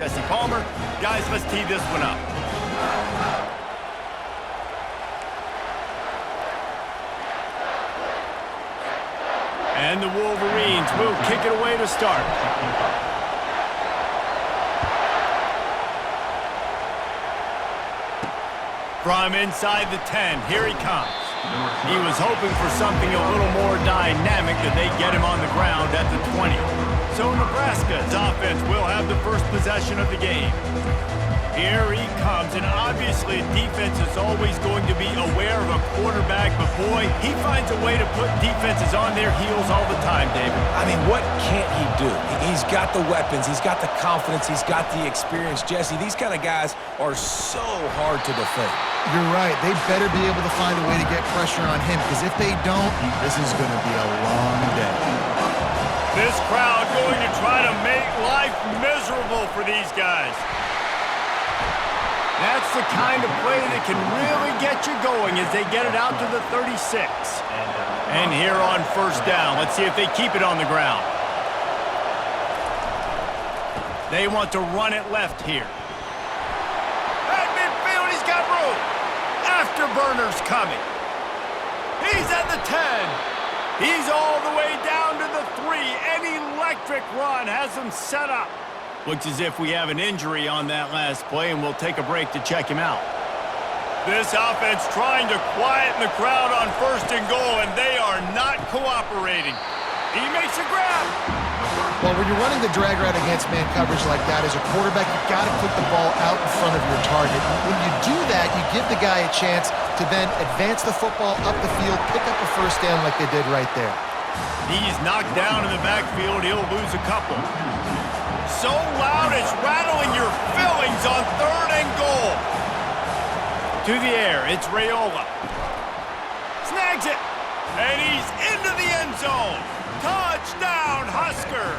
Jesse Palmer. Guys, let's tee this one up. And the Wolverines will kick it away to start. From inside the 10, here he comes. He was hoping for something a little more dynamic that they get him on the ground at the 20. So Nebraska's offense will have the first possession of the game. Here he comes, and obviously defense is always going to be aware of a quarterback, but boy, he finds a way to put defenses on their heels all the time, David. I mean, what can't he do? He's got the weapons, he's got the confidence, he's got the experience. Jesse, these kind of guys are so hard to defend. You're right. They better be able to find a way to get pressure on him, because if they don't, this is going to be a long day. This crowd going to try to make life miserable for these guys. That's the kind of play that can really get you going as they get it out to the 36. And here on first down, let's see if they keep it on the ground. They want to run it left here. At midfield, he's got room. Afterburner's coming. He's at the 10. He's all the way down to the 3. An electric run has him set up. Looks as if we have an injury on that last play, and we'll take a break to check him out. This offense trying to quieten the crowd on first and goal, and they are not cooperating. He makes a grab. Well, when you're running the drag route against man coverage like that, as a quarterback, you've got to put the ball out in front of your target. When you do that, you give the guy a chance to then advance the football up the field, pick up a first down like they did right there. He's knocked down in the backfield. He'll lose a couple. So loud it's rattling your fillings on third and goal. To the air, it's Raiola. Snags it, and he's into the end zone. Touchdown, Husker.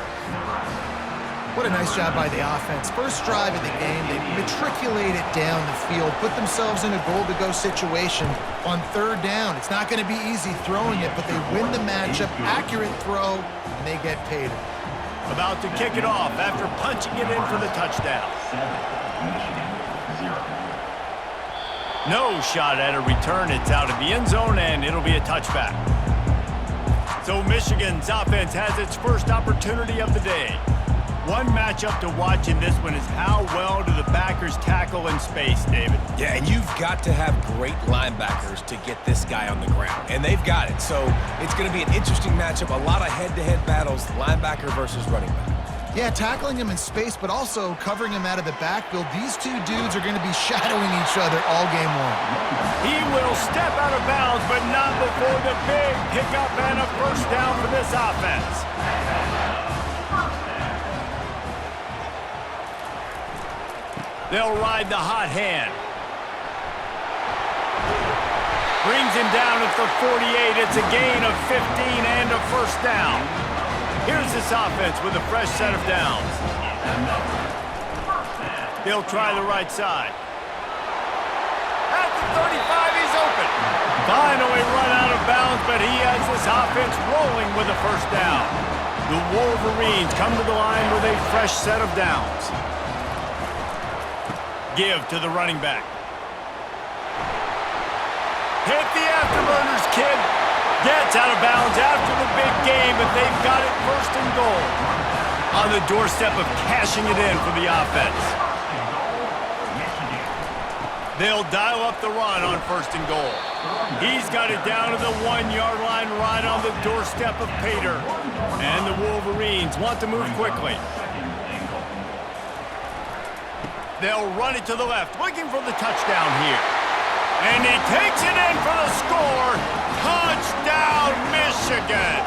What a nice job by the offense. First drive of the game, they matriculate it down the field, put themselves in a goal-to-go situation on third down. It's not going to be easy throwing it, but they win the matchup, accurate throw, and they get paid. About to kick it off after punching it in for the touchdown. No shot at a return. It's out of the end zone, and it'll be a touchback. So Michigan's offense has its first opportunity of the day. One matchup to watch in this one is how well do the backers tackle in space, David? Yeah, and you've got to have great linebackers to get this guy on the ground, and they've got it. So it's going to be an interesting matchup, a lot of head-to-head battles, linebacker versus running back. Yeah, tackling him in space, but also covering him out of the backfield. These two dudes are going to be shadowing each other all game long. He will step out of bounds, but not before the big pickup and a first down for this offense. They'll ride the hot hand. Brings him down at the 48. It's a gain of 15 and a first down. Here's this offense with a fresh set of downs. They'll try the right side. At the 35, he's open. Finally run out of bounds, but he has this offense rolling with a first down. The Wolverines come to the line with a fresh set of downs. Give to the running back. Hit the afterburners, kid. Gets out of bounds after the big game, but they've got it first and goal. On the doorstep of cashing it in for the offense. They'll dial up the run on first and goal. He's got it down to the 1-yard line right on the doorstep of Pater. And the Wolverines want to move quickly. They'll run it to the left, looking for the touchdown here. And he takes it in for the score. Touchdown, Michigan!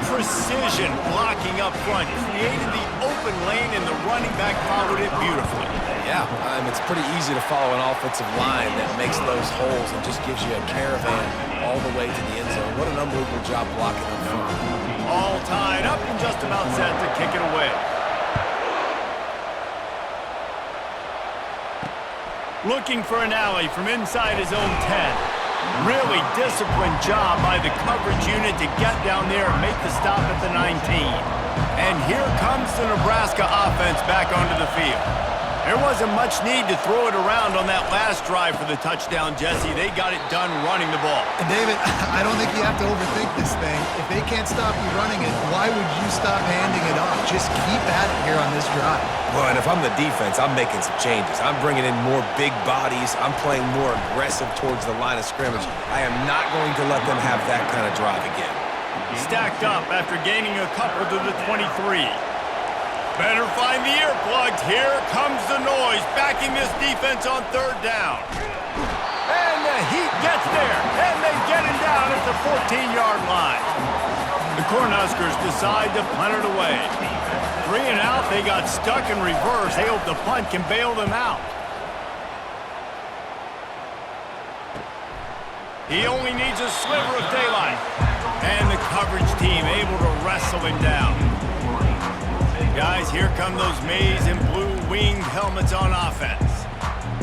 Precision blocking up front created the open lane, and the running back followed it beautifully. Yeah, it's pretty easy to follow an offensive line that makes those holes and just gives you a caravan all the way to the end zone. What an unbelievable job blocking up front. All tied up and just about set to kick it away. Looking for an alley from inside his own 10. Really disciplined job by the coverage unit to get down there and make the stop at the 19. And here comes the Nebraska offense back onto the field. There wasn't much need to throw it around on that last drive for the touchdown, Jesse. They got it done running the ball. And David, I don't think you have to overthink this thing. If they can't stop you running it, why would you stop handing it off? Just keep at it here on this drive. Well, and if I'm the defense, I'm making some changes. I'm bringing in more big bodies. I'm playing more aggressive towards the line of scrimmage. I am not going to let them have that kind of drive again. Stacked up after gaining a couple to the 23. Better find the earplugs. Here comes the noise, backing this defense on third down. And the Heat gets there, and they get him down at the 14-yard line. The Cornhuskers decide to punt it away. 3 and out, they got stuck in reverse. They hope the punt can bail them out. He only needs a sliver of daylight. And the coverage team able to wrestle him down. Guys, here come those maize and blue winged helmets on offense.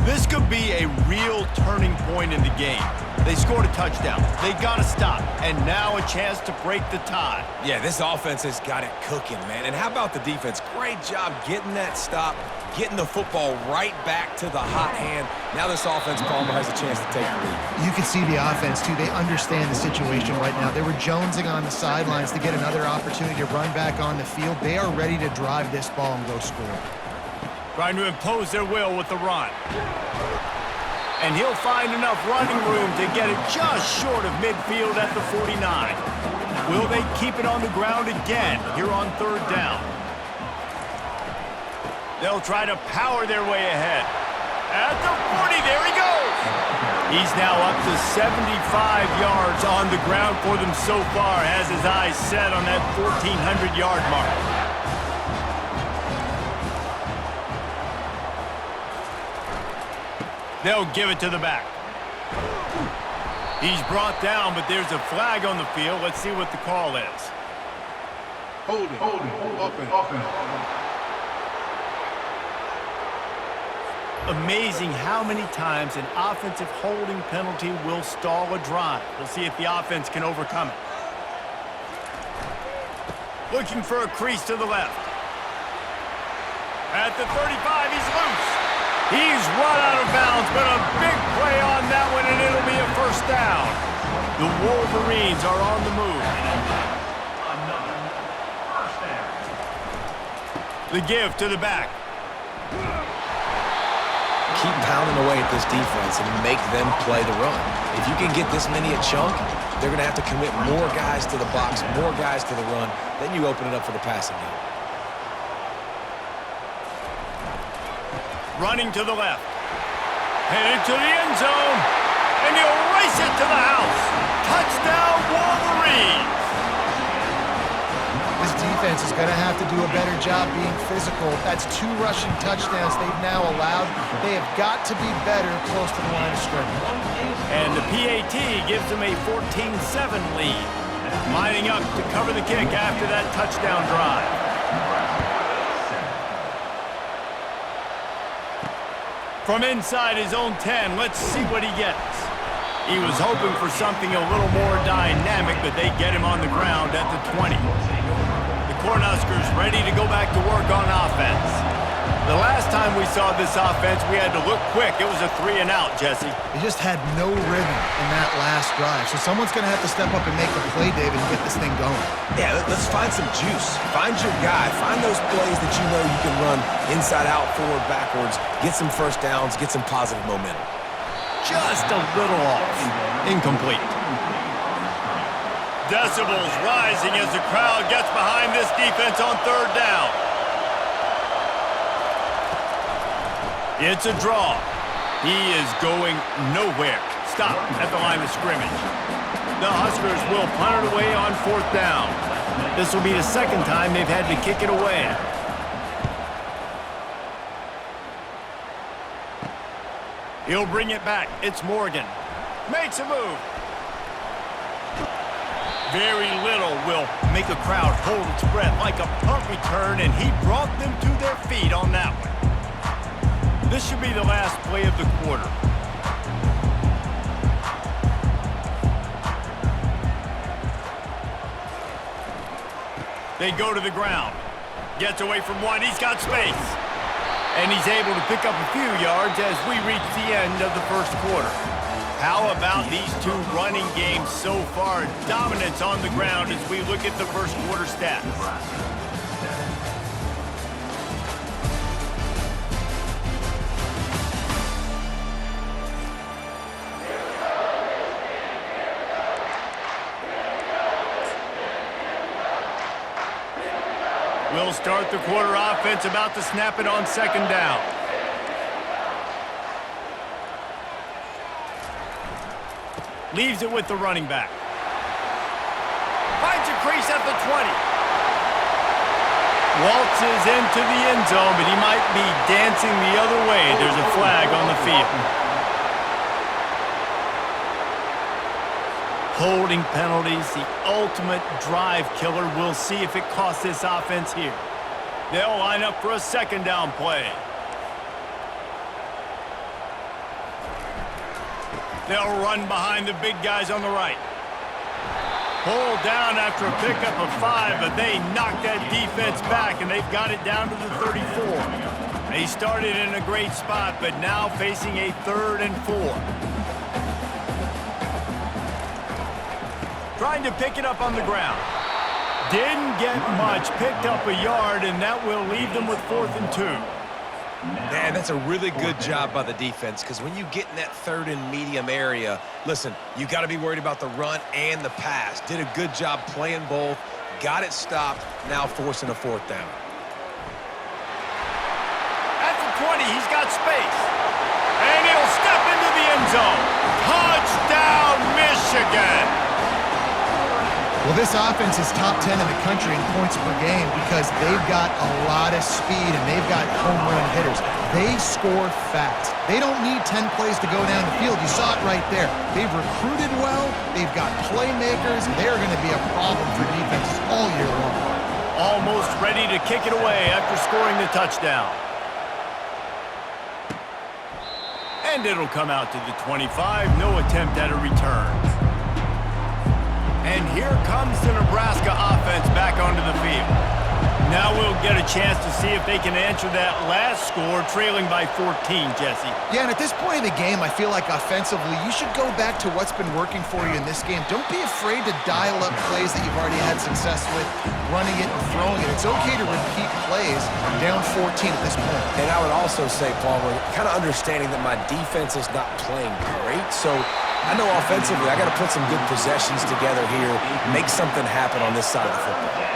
This could be a real turning point in the game. They scored a touchdown. They got to stop. And now a chance to break the tie. Yeah, this offense has got it cooking, man. And how about the defense? Great job getting that stop, getting the football right back to the hot hand. Now this offense, Palmer, has a chance to take the lead. You can see the offense, too. They understand the situation right now. They were jonesing on the sidelines to get another opportunity to run back on the field. They are ready to drive this ball and go score. Trying to impose their will with the run. And he'll find enough running room to get it just short of midfield at the 49. Will they keep it on the ground again here on third down? They'll try to power their way ahead. At the 40, there he goes! He's now up to 75 yards on the ground for them so far, has his eyes set on that 1,400-yard mark. They'll give it to the back. He's brought down, but there's a flag on the field. Let's see what the call is. Holding. Offense. Amazing how many times an offensive holding penalty will stall a drive. We'll see if the offense can overcome it. Looking for a crease to the left. At the 35, he's loose. He's run out of bounds, but a big play on that one, and it'll be a first down. The Wolverines are on the move. The give to the back. Keep pounding away at this defense and make them play the run. If you can get this many a chunk, they're going to have to commit more guys to the box, more guys to the run. Then you open it up for the passing game. Running to the left. Headed to the end zone. And he'll race it to the house. Touchdown, Wolverines! This defense is going to have to do a better job being physical. That's 2 rushing touchdowns they've now allowed. They have got to be better close to the line of scrimmage. And the PAT gives them a 14-7 lead. Lining up to cover the kick after that touchdown drive. From inside his own 10, let's see what he gets. He was hoping for something a little more dynamic, but they get him on the ground at the 20. The Cornhuskers ready to go back to work on offense. The last time we saw this offense, we had to look quick. It was a 3 and out, Jesse. They just had no rhythm in that last drive. So someone's going to have to step up and make the play, David, and get this thing going. Yeah, let's find some juice. Find your guy. Find those plays that you know you can run inside out, forward, backwards. Get some first downs. Get some positive momentum. Just a little off. Incomplete. Decibels rising as the crowd gets behind this defense on third down. It's a draw. He is going nowhere. Stop at the line of scrimmage. The Huskers will punt it away on fourth down. This will be the second time they've had to kick it away. He'll bring it back. It's Morgan. Makes a move. Very little will make a crowd hold its breath like a punt return, and he brought them to their feet on that one. This should be the last play of the quarter. They go to the ground. Gets away from one. He's got space. And he's able to pick up a few yards as we reach the end of the first quarter. How about these two running games so far? Dominance on the ground as we look at the first quarter stats. We'll start the quarter offense, about to snap it on second down. Leaves it with the running back. Finds a crease at the 20. Waltzes into the end zone, but he might be dancing the other way. There's a flag on the field. Holding penalties, the ultimate drive killer. We'll see if it costs this offense here. They'll line up for a second down play. They'll run behind the big guys on the right. Pulled down after a pickup of 5, but they knocked that defense back, and they've got it down to the 34. They started in a great spot, but now facing a 3rd and 4. Trying to pick it up on the ground. Didn't get much. Picked up a yard, and that will leave them with 4th and 2. Man, that's a really good job by the defense, because when you get in that 3rd and medium area, listen, you got to be worried about the run and the pass. Did a good job playing both. Got it stopped. Now forcing a 4th down. At the 20, he's got space. And he'll step into the end zone. Touchdown, Michigan! Well, this offense is top 10 in the country in points per game because they've got a lot of speed and they've got home run hitters. They score fast. They don't need 10 plays to go down the field. You saw it right there. They've recruited well. They've got playmakers. They're going to be a problem for defenses all year long. Almost ready to kick it away after scoring the touchdown. And it'll come out to the 25. No attempt at a return. And here comes the Nebraska offense back onto the field. Now we'll get a chance to see if they can answer that last score, trailing by 14, Jesse. Yeah, and at this point in the game, I feel like offensively, you should go back to what's been working for you in this game. Don't be afraid to dial up plays that you've already had success with, running it and throwing it. It's okay to repeat plays down 14 at this point. And I would also say, Palmer, kind of understanding that my defense is not playing great, so I know offensively I got to put some good possessions together here, make something happen on this side of the football.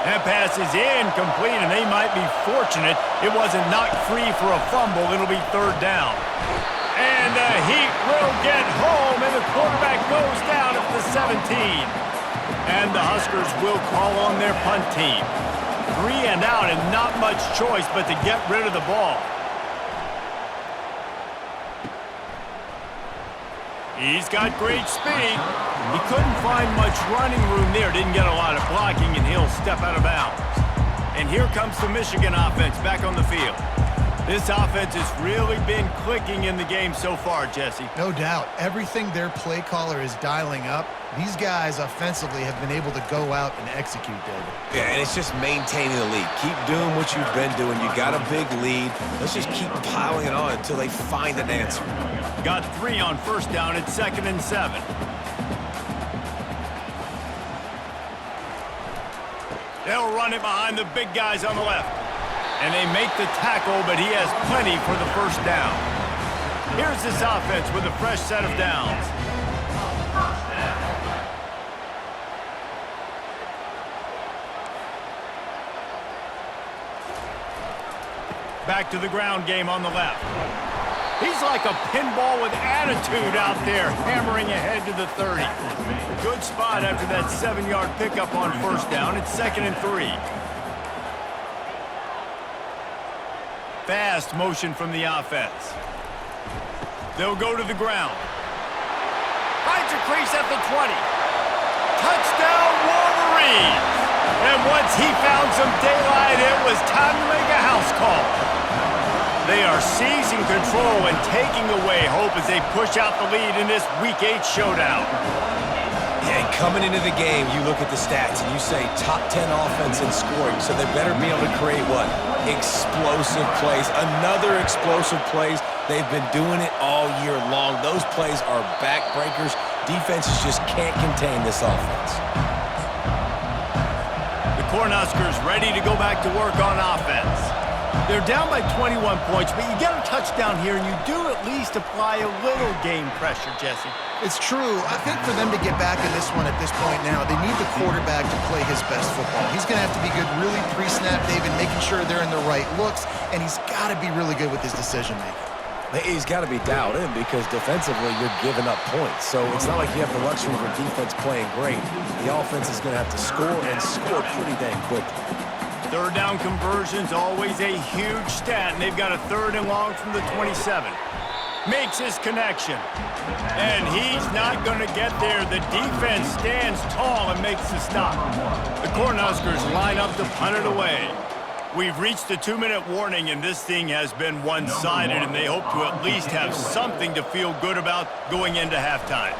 That pass is incomplete, and they might be fortunate it wasn't knocked free for a fumble. It'll be 3rd down. And the Heat will get home, and the quarterback goes down at the 17. And the Huskers will call on their punt team. 3 and out, and not much choice but to get rid of the ball. He's got great speed. He couldn't find much running room there. Didn't get a lot of blocking, and he'll step out of bounds. And here comes the Michigan offense back on the field. This offense has really been clicking in the game so far, Jesse. No doubt. Everything their play caller is dialing up, these guys offensively have been able to go out and execute, David. Yeah, and it's just maintaining the lead. Keep doing what you've been doing. You got a big lead. Let's just keep piling it on until they find an answer. Got 3 on 1st down at 2nd and 7. They'll run it behind the big guys on the left. And they make the tackle, but he has plenty for the 1st down. Here's this offense with a fresh set of downs. Back to the ground game on the left. He's like a pinball with attitude out there, hammering ahead to the 30. Good spot after that 7-yard pickup on 1st down. It's 2nd and 3. Fast motion from the offense. They'll go to the ground. Finds a crease at the 20. Touchdown, Wolverines! And once he found some daylight, it was time to make a house call. They are seizing control and taking away hope as they push out the lead in this Week 8 showdown. Yeah, and coming into the game, you look at the stats and you say top 10 offense in scoring, so they better be able to create what? Explosive plays. Another explosive plays. They've been doing it all year long. Those plays are backbreakers. Defenses just can't contain this offense. The Cornhuskers ready to go back to work on offense. They're down by 21 points, but you get a touchdown here, and you do at least apply a little game pressure, Jesse. It's true. I think for them to get back in this one at this point now, they need the quarterback to play his best football. He's going to have to be good really pre-snap, David, making sure they're in the right looks, and he's got to be really good with his decision-making. He's got to be dialed in because defensively you're giving up points. So it's not like you have the luxury of your defense playing great. The offense is going to have to score and score pretty dang quickly. Third down conversion's always a huge stat, and they've got a 3rd and long from the 27. Makes his connection. And he's not going to get there. The defense stands tall and makes the stop. The Cornhuskers line up to punt it away. We've reached the 2-minute warning, and this thing has been one-sided, and they hope to at least have something to feel good about going into halftime.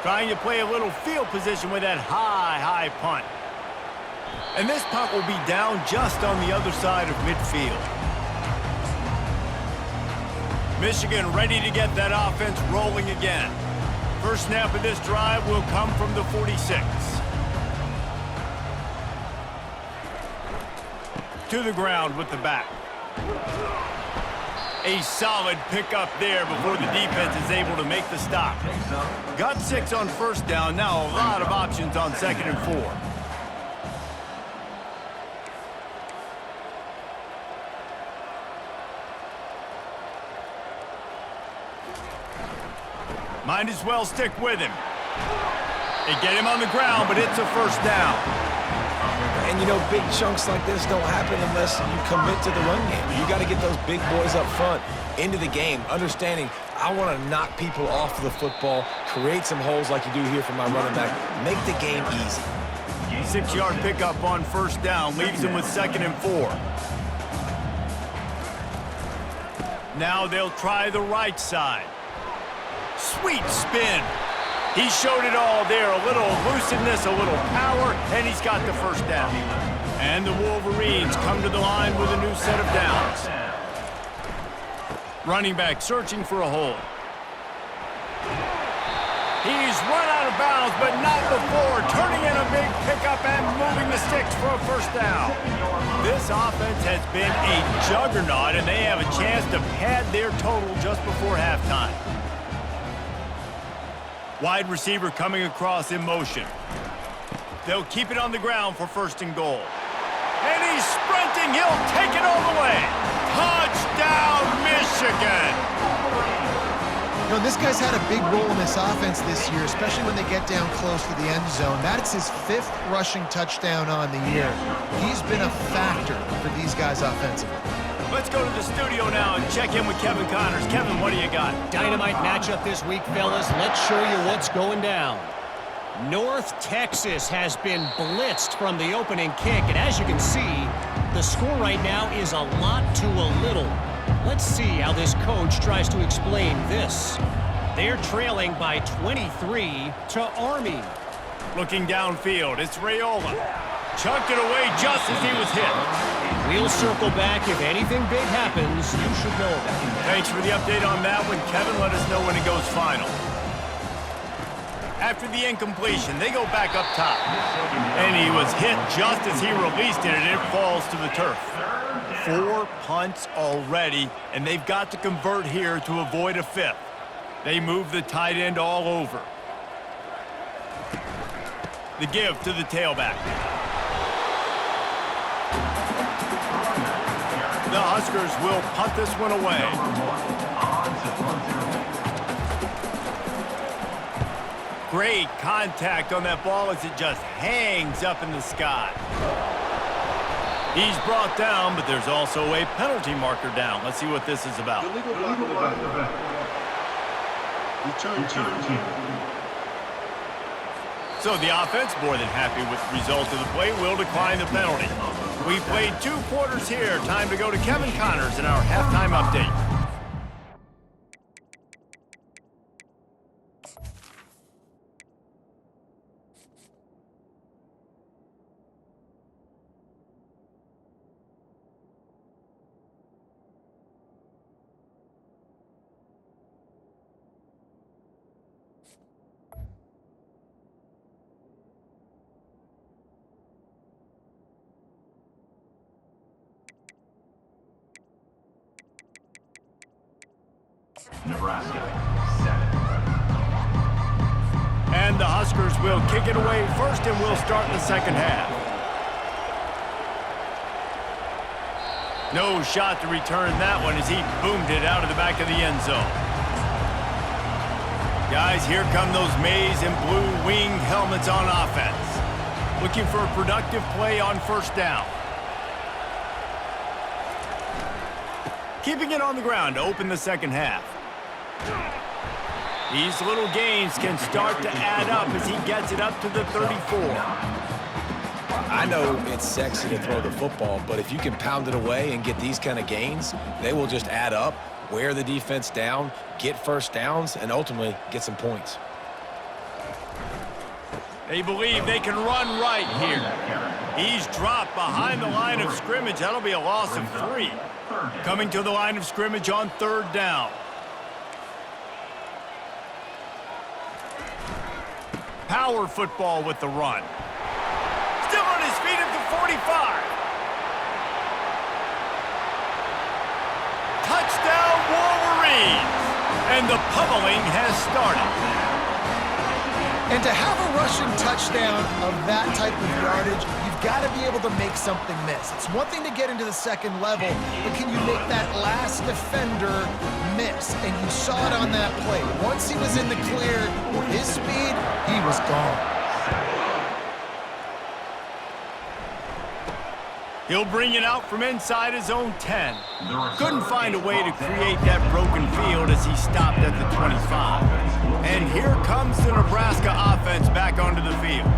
Trying to play a little field position with that high punt. And this punt will be down just on the other side of midfield. Michigan ready to get that offense rolling again. First snap of this drive will come from the 46. To the ground with the back. A solid pickup there before the defense is able to make the stop. Got 6 on first down, now a lot of options on 2nd and 4. Might as well stick with him. They get him on the ground, but it's a first down. And, you know, big chunks like this don't happen unless you commit to the run game. You got to get those big boys up front into the game, understanding I want to knock people off of the football, create some holes like you do here for my running back, make the game easy. 6-yard pickup on first down leaves him with 2nd and 4. Now they'll try the right side. Sweet spin. He showed it all there. A little elusiveness, a little power, and he's got the first down. And the Wolverines come to the line with a new set of downs. Running back searching for a hole. He's run out of bounds, but not before. Turning in a big pickup and moving the sticks for a first down. This offense has been a juggernaut, and they have a chance to pad their total just before halftime. Wide receiver coming across in motion. They'll keep it on the ground for 1st and goal. And he's sprinting. He'll take it all the way. Touchdown, Michigan! You know, this guy's had a big role in this offense this year, especially when they get down close to the end zone. That's his 5th rushing touchdown on the year. He's been a factor for these guys offensively. Let's go to the studio now and check in with Kevin Connors. Kevin, what do you got? Dynamite matchup this week, fellas. Let's show you what's going down. North Texas has been blitzed from the opening kick, and as you can see, the score right now is a lot to a little. Let's see how this coach tries to explain this. They're trailing by 23 to Army. Looking downfield, it's Raiola. Chucked it away just as he was hit. We'll circle back. If anything big happens, you should know about it. Thanks for the update on that one, Kevin. Let us know when it goes final. After the incompletion, they go back up top. And he was hit just as he released it, and it falls to the turf. 4 punts already, and they've got to convert here to avoid a 5th. They move the tight end all over. The give to the tailback. The Huskers will punt this one away. Great contact on that ball as it just hangs up in the sky. He's brought down, but there's also a penalty marker down. Let's see what this is about. So the offense, more than happy with the result of the play, will decline the penalty. We've played 2 quarters here. Time to go to Kevin Connors in our halftime update. Nebraska 7. And the Huskers will kick it away first, and we'll start the second half. No shot to return that one as he boomed it out of the back of the end zone. Guys, here come those maize and blue winged helmets on offense. Looking for a productive play on first down. Keeping it on the ground to open the second half. These little gains can start to add up as he gets it up to the 34. I know it's sexy to throw the football, but if you can pound it away and get these kind of gains, they will just add up, wear the defense down, get first downs, and ultimately get some points. They believe they can run right here. He's dropped behind the line of scrimmage. That'll be a loss of 3. Coming to the line of scrimmage on third down. Power football with the run. Still on his feet at the 45. Touchdown Wolverines. And the pummeling has started. And to have a rushing touchdown of that type of yardage, you've got to be able to make something miss. It's one thing to get into the second level, but can you make that last defender miss? And you saw it on that play. Once he was in the clear with his speed, he was gone. He'll bring it out from inside his own 10. Couldn't find a way to create that broken field as he stopped at the 25. And here comes the Nebraska offense back onto the field.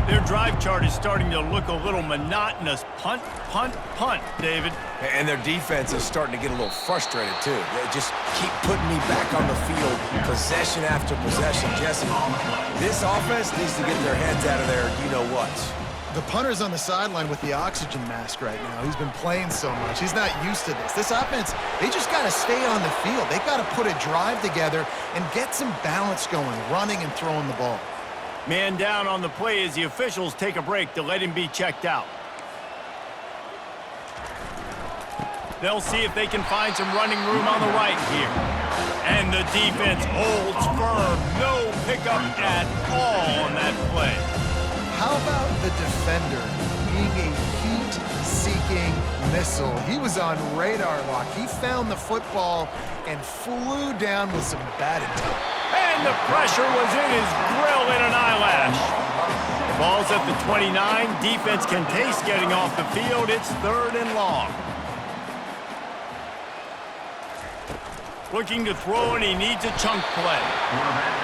Their drive chart is starting to look a little monotonous. Punt, punt, punt, David. And their defense is starting to get a little frustrated, too. They just keep putting me back on the field, possession after possession. Jesse, this offense needs to get their heads out of their you-know-whats. The punter's on the sideline with the oxygen mask right now. He's been playing so much. He's not used to this. This offense, they just got to stay on the field. They've got to put a drive together and get some balance going, running and throwing the ball. Man down on the play as the officials take a break to let him be checked out. They'll see if they can find some running room on the right here. And the defense holds firm. No pickup at all on that play. How about the defender being a heat-seeking missile? He was on radar lock. He found the football and flew down with some bad intent. And the pressure was in his grill in an eyelash. Ball's at the 29. Defense can taste getting off the field. It's 3rd and long. Looking to throw, and he needs a chunk play.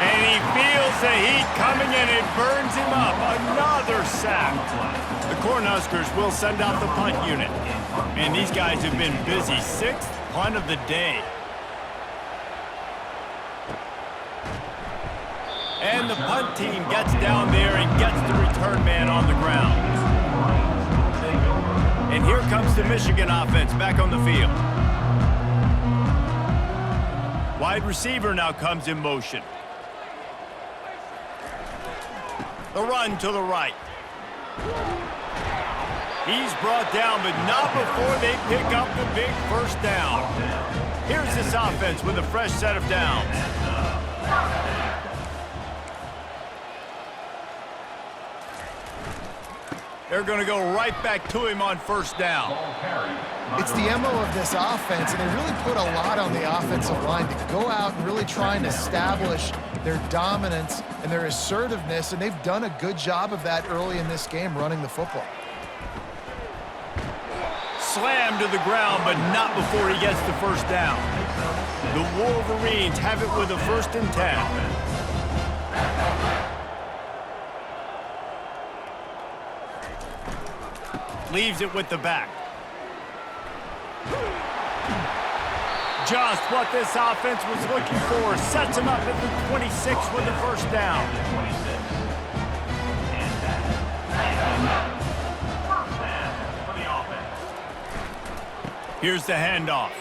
And he feels the heat coming, and it burns him up. Another sack. The Cornhuskers will send out the punt unit. And these guys have been busy. 6th punt of the day. And the punt team gets down there and gets the return man on the ground. And here comes the Michigan offense back on the field. Wide receiver now comes in motion. The run to the right. He's brought down, but not before they pick up the big first down. Here's this offense with a fresh set of downs. They're going to go right back to him on first down. It's the MO of this offense, and they really put a lot on the offensive line to go out and really try and establish their dominance and their assertiveness, and they've done a good job of that early in this game running the football. Slammed to the ground, but not before he gets the first down. The Wolverines have it with a 1st and 10. Leaves it with the back. Just what this offense was looking for. Sets him up at the 26 with the first down. Here's the handoff.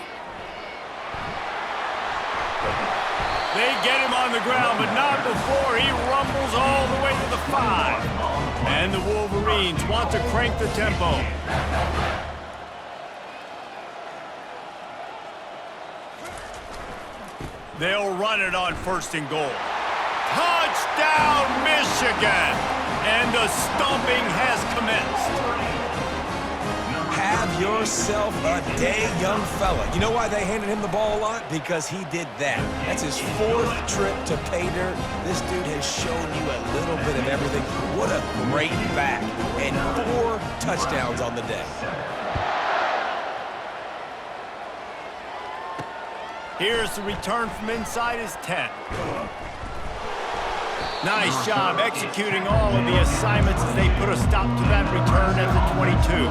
They get him on the ground, but not before he rumbles all the way to the 5. And the Wolverines want to crank the tempo. They'll run it on 1st and goal. Touchdown, Michigan! And the stomping has commenced. Have yourself a day, young fella. You know why they handed him the ball a lot? Because he did that. That's his 4th trip to pay dirt. This dude has shown you a little bit of everything. What a great back. And 4 touchdowns on the day. Here's the return from inside his 10. Nice job executing all of the assignments as they put a stop to that return at the 22.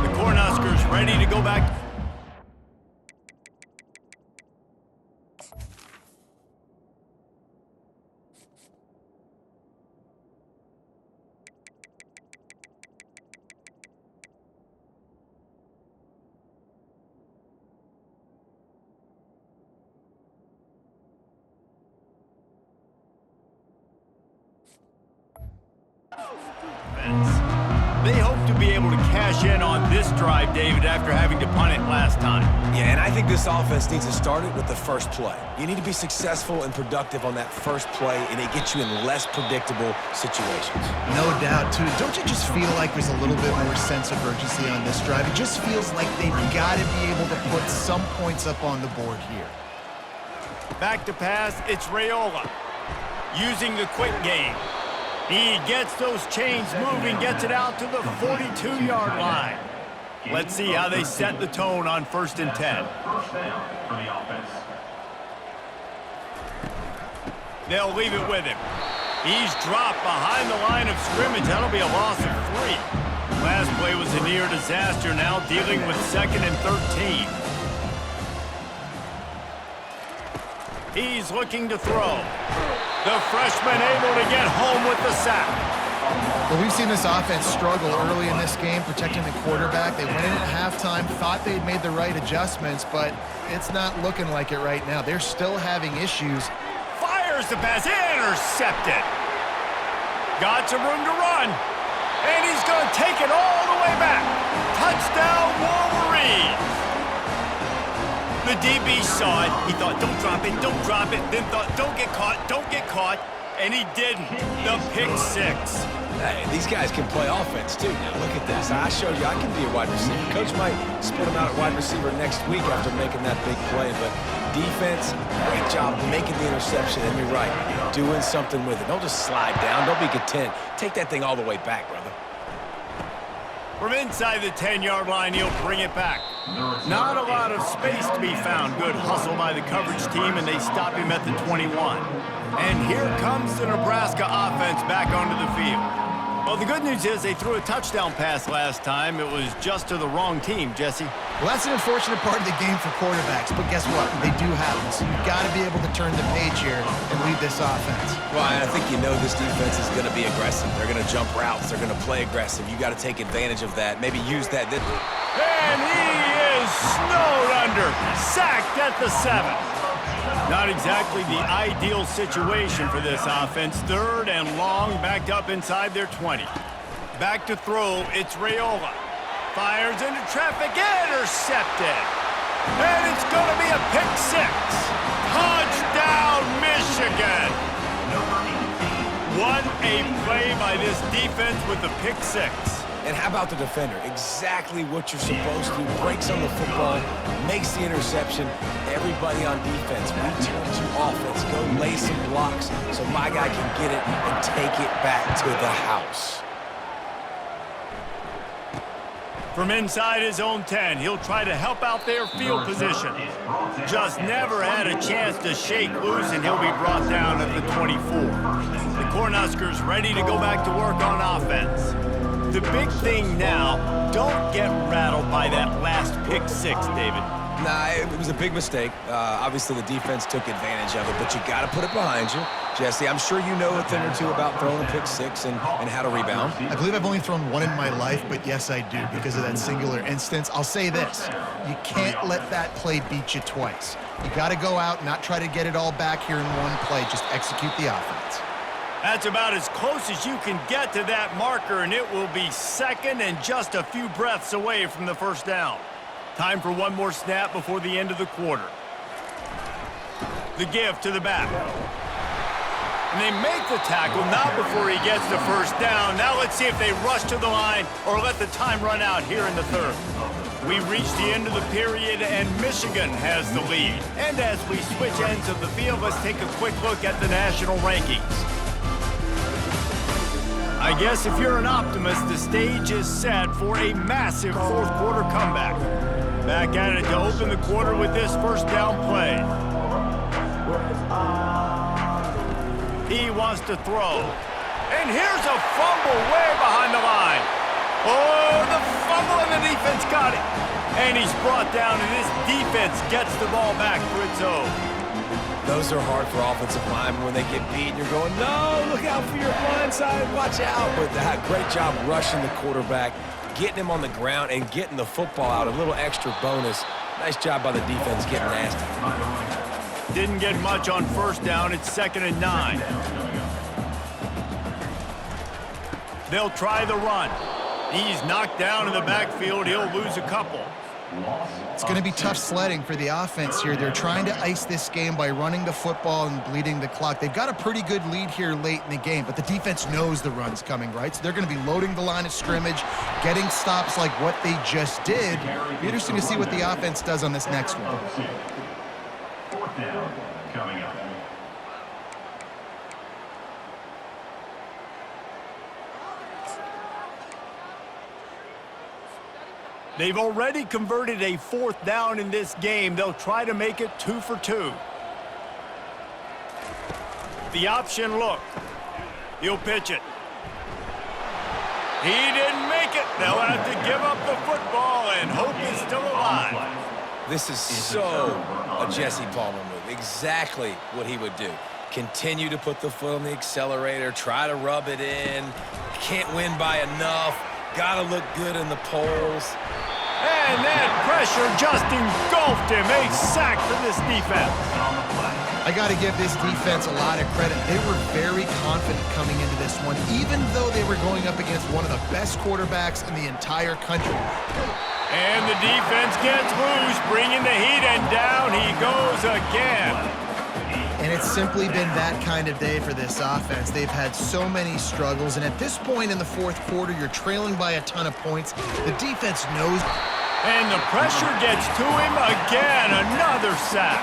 The Cornhuskers ready to go back. They hope to be able to cash in on this drive, David, after having to punt it last time. Yeah, and I think this offense needs to start it with the first play. You need to be successful and productive on that first play, and it gets you in less predictable situations. No doubt, too. Don't you just feel like there's a little bit more sense of urgency on this drive? It just feels like they've got to be able to put some points up on the board here. Back to pass, it's Raiola. Using the quick game. He gets those chains moving, gets it out to the 42-yard line. Let's see how they set the tone on 1st and 10. They'll leave it with him. He's dropped behind the line of scrimmage. That'll be a loss of 3. Last play was a near disaster, now dealing with 2nd and 13. He's looking to throw. The freshman able to get home with the sack. Well, we've seen this offense struggle early in this game, protecting the quarterback. They went in at halftime, thought they'd made the right adjustments, but it's not looking like it right now. They're still having issues. Fires the pass, intercepted. Got some room to run, and he's going to take it all the way back. Touchdown, Wolverines. The DB saw it. He thought, don't drop it, then thought, don't get caught, and he didn't. The pick 6. Hey, these guys can play offense, too. Now, look at this. I showed you I can be a wide receiver. Coach might split him out at wide receiver next week after making that big play, but defense, great job making the interception, and you're right, doing something with it. Don't just slide down. Don't be content. Take that thing all the way back, brother. From inside the 10-yard line, he'll bring it back. Not a lot of space to be found. Good hustle by the coverage team, and they stop him at the 21. And here comes the Nebraska offense back onto the field. Well, the good news is they threw a touchdown pass last time. It was just to the wrong team, Jesse. Well, that's an unfortunate part of the game for quarterbacks, but guess what? They do happen, so you've got to be able to turn the page here and lead this offense. Well, I think you know this defense is going to be aggressive. They're going to jump routes. They're going to play aggressive. You got to take advantage of that. Maybe use that. And he is snowed under. Sacked at the 7. Not exactly the ideal situation for this offense. 3rd and long, backed up inside their 20. Back to throw, it's Raiola. Fires into traffic, intercepted. And it's going to be a pick 6. Touchdown, Michigan. What a play by this defense with the pick 6. And how about the defender? Exactly what you're supposed to. Breaks on the football, makes the interception. Everybody on defense, return to offense. Go lay some blocks so my guy can get it and take it back to the house. From inside his own 10, he'll try to help out their field position. Just never had a chance to shake loose, and he'll be brought down at the 24. The Cornhuskers ready to go back to work on offense. The big thing now, don't get rattled by that last pick 6, David. Nah, it was a big mistake. Obviously, the defense took advantage of it, but you got to put it behind you. Jesse, I'm sure you know a thing or two about throwing a pick 6 and how to rebound. I believe I've only thrown one in my life, but yes, I do, because of that singular instance. I'll say this. You can't let that play beat you twice. You got to go out, not try to get it all back here in one play. Just execute the offense. That's about as close as you can get to that marker, and it will be 2nd and just a few breaths away from the 1st down. Time for one more snap before the end of the quarter. The give to the back. And they make the tackle, not before he gets the first down. Now let's see if they rush to the line or let the time run out here in the third. We reach the end of the period, and Michigan has the lead. And as we switch ends of the field, let's take a quick look at the national rankings. I guess if you're an optimist, the stage is set for a massive fourth quarter comeback. Back at it to open the quarter with this first down play. He wants to throw. And here's a fumble way behind the line. Oh, the fumble, and the defense got it. And he's brought down, and this defense gets the ball back for its own. Those are hard for offensive linemen when they get beat. You're going, no, look out for your blind side, watch out. But that great job rushing the quarterback, getting him on the ground, and getting the football out. A little extra bonus. Nice job by the defense getting nasty. Didn't get much on first down. It's 2nd and 9. They'll try the run. He's knocked down in the backfield. He'll lose a couple. It's going to be tough sledding for the offense here. They're trying to ice this game by running the football and bleeding the clock. They've got a pretty good lead here late in the game, but the defense knows the run's coming, right? So they're going to be loading the line of scrimmage, getting stops like what they just did. It'll be interesting to see what the offense does on this next one. 4th down coming up. They've already converted a 4th down in this game. They'll try to make it 2 for 2. The option look. He'll pitch it. He didn't make it. They'll have to give up the football, and hope is still alive. This is so a Jesse Palmer move. Exactly what he would do. Continue to put the foot on the accelerator, try to rub it in. Can't win by enough. Got to look good in the polls. And that pressure just engulfed him. A sack for this defense. I got to give this defense a lot of credit. They were very confident coming into this one, even though they were going up against one of the best quarterbacks in the entire country. And the defense gets loose, bringing the heat, and down he goes again. And it's simply been that kind of day for this offense. They've had so many struggles, and at this point in the fourth quarter, you're trailing by a ton of points. The defense knows. And the pressure gets to him again. Another sack.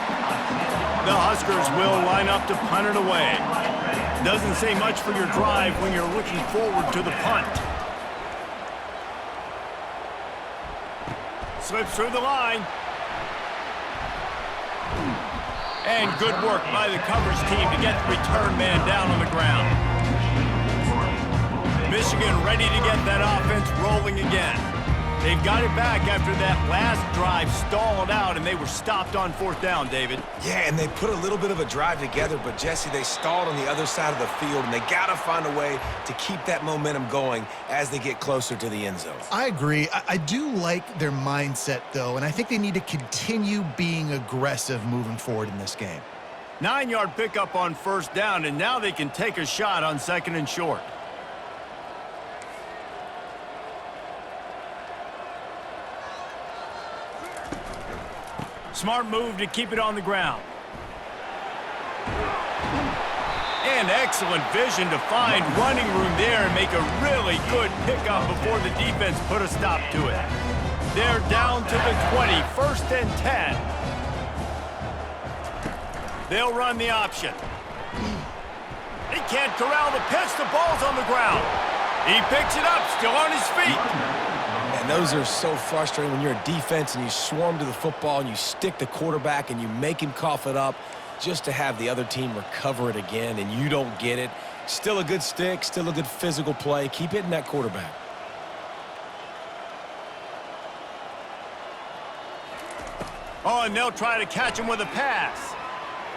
The Huskers will line up to punt it away. Doesn't say much for your drive when you're looking forward to the punt. Slips through the line. And good work by the coverage team to get the return man down on the ground. Michigan ready to get that offense rolling again. They've got it back after that last drive stalled out, and they were stopped on 4th down, David. Yeah, and they put a little bit of a drive together, but, Jesse, they stalled on the other side of the field, and they got to find a way to keep that momentum going as they get closer to the end zone. I agree. I do like their mindset, though, and I think they need to continue being aggressive moving forward in this game. 9-yard pickup on 1st down, and now they can take a shot on 2nd and short. Smart move to keep it on the ground. And excellent vision to find running room there and make a really good pickup before the defense put a stop to it. They're down to the 20, 1st and 10. They'll run the option. He can't corral the pitch. The ball's on the ground. He picks it up, still on his feet. And those are so frustrating when you're a defense and you swarm to the football and you stick the quarterback and you make him cough it up just to have the other team recover it again and you don't get it. Still a good stick, still a good physical play. Keep hitting that quarterback. Oh, and they'll try to catch him with a pass.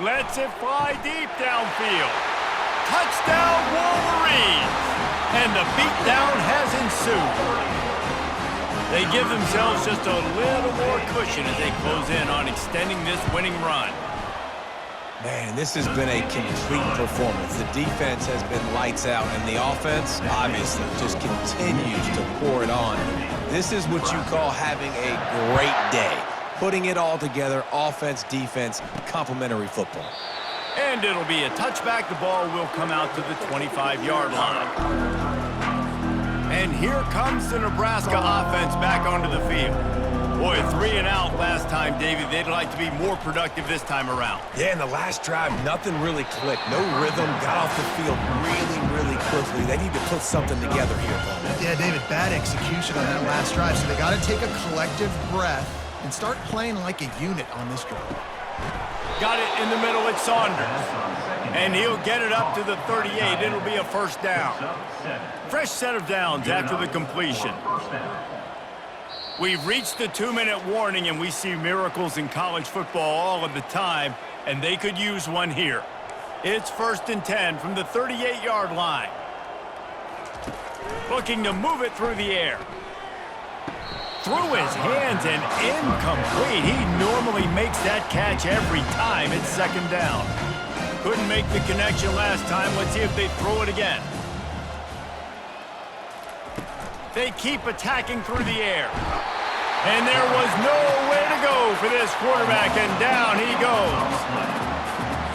Lets it fly deep downfield. Touchdown, Wolverines! And the beatdown has ensued. They give themselves just a little more cushion as they close in on extending this winning run. Man, this has been a complete performance. The defense has been lights out, and the offense, obviously, just continues to pour it on. This is what you call having a great day. putting it all together, offense, defense, complementary football. And it'll be a touchback. The ball will come out to the 25-yard line. And here comes the Nebraska offense back onto the field. Boy, 3 and out last time, David. They'd like to be more productive this time around. Yeah, in the last drive, nothing really clicked. No rhythm, got off the field really quickly. They need to put something together here, Bowman. Yeah, David, bad execution on that last drive, so they got to take a collective breath and start playing like a unit on this drive. Got it in the middle at Saunders. And he'll get it up to the 38. It'll be a first down. Fresh set of downs after the completion. We've reached the 2-minute warning, and we see miracles in college football all of the time, and they could use one here. It's 1st and 10 from the 38-yard line. Looking to move it through the air. Through his hands and incomplete. He normally makes that catch every time. It's 2nd down. Couldn't make the connection last time. Let's see if they throw it again. They keep attacking through the air. And there was nowhere to go for this quarterback, and down he goes.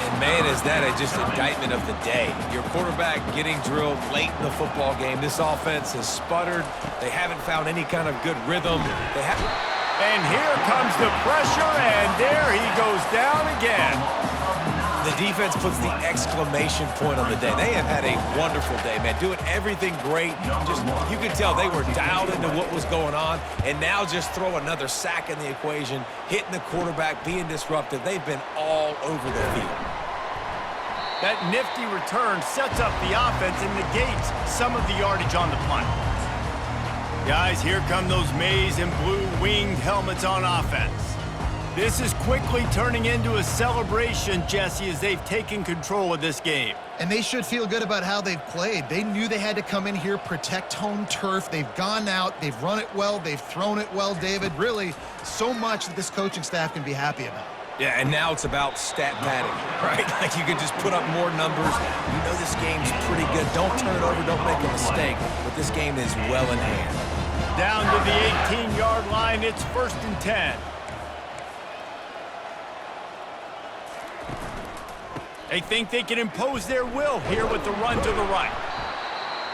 And man, is that just an indictment of the day. Your quarterback getting drilled late in the football game. This offense has sputtered. They haven't found any kind of good rhythm. And here comes the pressure, and there he goes down again. The defense puts the exclamation point on the day. They have had a wonderful day, man. Doing everything great. Just, you could tell they were dialed into what was going on, and now just throw another sack in the equation, hitting the quarterback, being disruptive. They've been all over the field. That nifty return sets up the offense and negates some of the yardage on the punt. Guys, here come those maize and blue winged helmets on offense. This is quickly turning into a celebration, Jesse, as they've taken control of this game. And they should feel good about how they've played. They knew they had to come in here, protect home turf. They've gone out, they've run it well, they've thrown it well, David. Really, so much that this coaching staff can be happy about. Yeah, and now it's about stat padding, right? Like you can just put up more numbers. You know this game's pretty good. Don't turn it over, don't make a mistake. But this game is well in hand. Down to the 18-yard line, it's 1st and 10. They think they can impose their will here with the run to the right.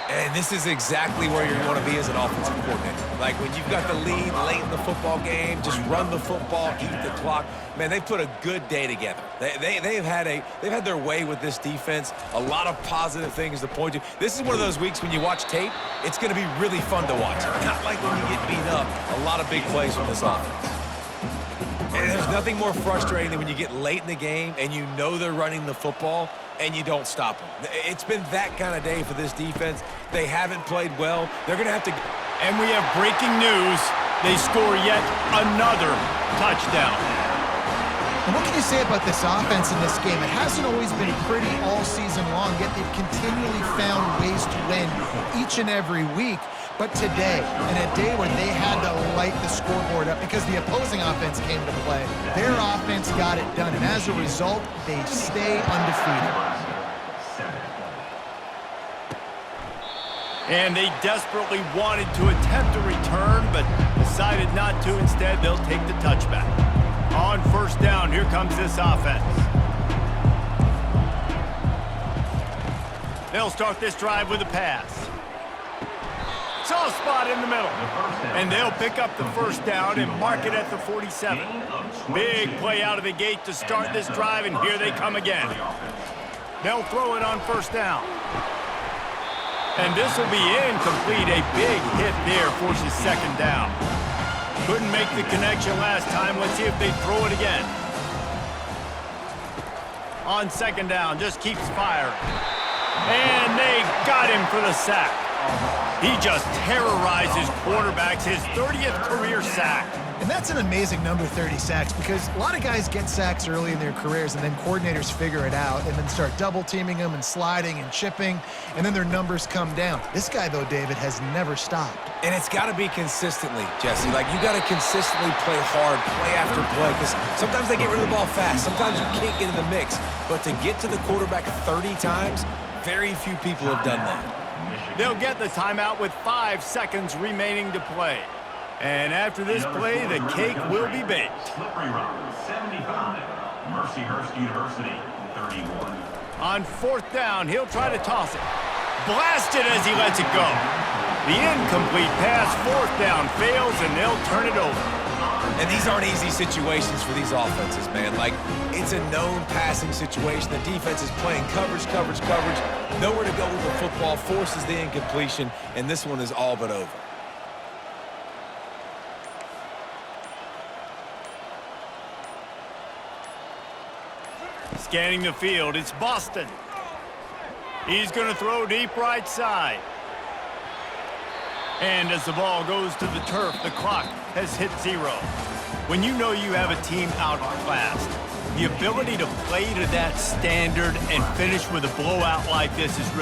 And this is exactly where you want to be as an offensive coordinator. Like when you've got the lead late in the football game, just run the football, eat the clock. Man, they've put a good day together. They've had their way with this defense. A lot of positive things to point to. This is one of those weeks when you watch tape, it's going to be really fun to watch. Not like when you get beat up. A lot of big plays from this offense. And there's nothing more frustrating than when you get late in the game and you know they're running the football and you don't stop them. It's been that kind of day for this defense. They haven't played well. They're going to have to... And we have breaking news. They score yet another touchdown. And what can you say about this offense in this game? It hasn't always been pretty all season long, yet they've continually found ways to win each and every week. But today, in a day where they had to light the scoreboard up because the opposing offense came to play, their offense got it done. And as a result, they stay undefeated. And they desperately wanted to attempt a return, but decided not to. Instead, they'll take the touchback. On 1st down, here comes this offense. They'll start this drive with a pass. Soft spot in the middle. And they'll pick up the 1st down and mark it at the 47. Big play out of the gate to start this drive, and here they come again. They'll throw it on 1st down. And this will be incomplete. A big hit there forces 2nd down. Couldn't make the connection last time. Let's see if they throw it again. On 2nd down, just keeps firing. And they got him for the sack. He just terrorizes quarterbacks, his 30th career sack. And that's an amazing number, 30 sacks, because a lot of guys get sacks early in their careers, and then coordinators figure it out and then start double-teaming them and sliding and chipping, and then their numbers come down. This guy, though, David, has never stopped. And it's got to be consistently, Jesse. Like, you got to consistently play hard, play after play, because sometimes they get rid of the ball fast. Sometimes you can't get in the mix. But to get to the quarterback 30 times, very few people have done that. They'll get the timeout with 5 seconds remaining to play. And after this play, the cake will be baked. Slippery Rock, 75. Mercyhurst University, 31. On 4th down, he'll try to toss it. Blasted as he lets it go. The incomplete pass, 4th down, fails, and they'll turn it over. And these aren't easy situations for these offenses, man. Like, it's a known passing situation. The defense is playing coverage. Nowhere to go with the football, forces the incompletion, and this one is all but over. Scanning the field, it's Boston. He's going to throw deep right side. And as the ball goes to the turf, the clock has hit 0. When you know you have a team outclassed, the ability to play to that standard and finish with a blowout like this is really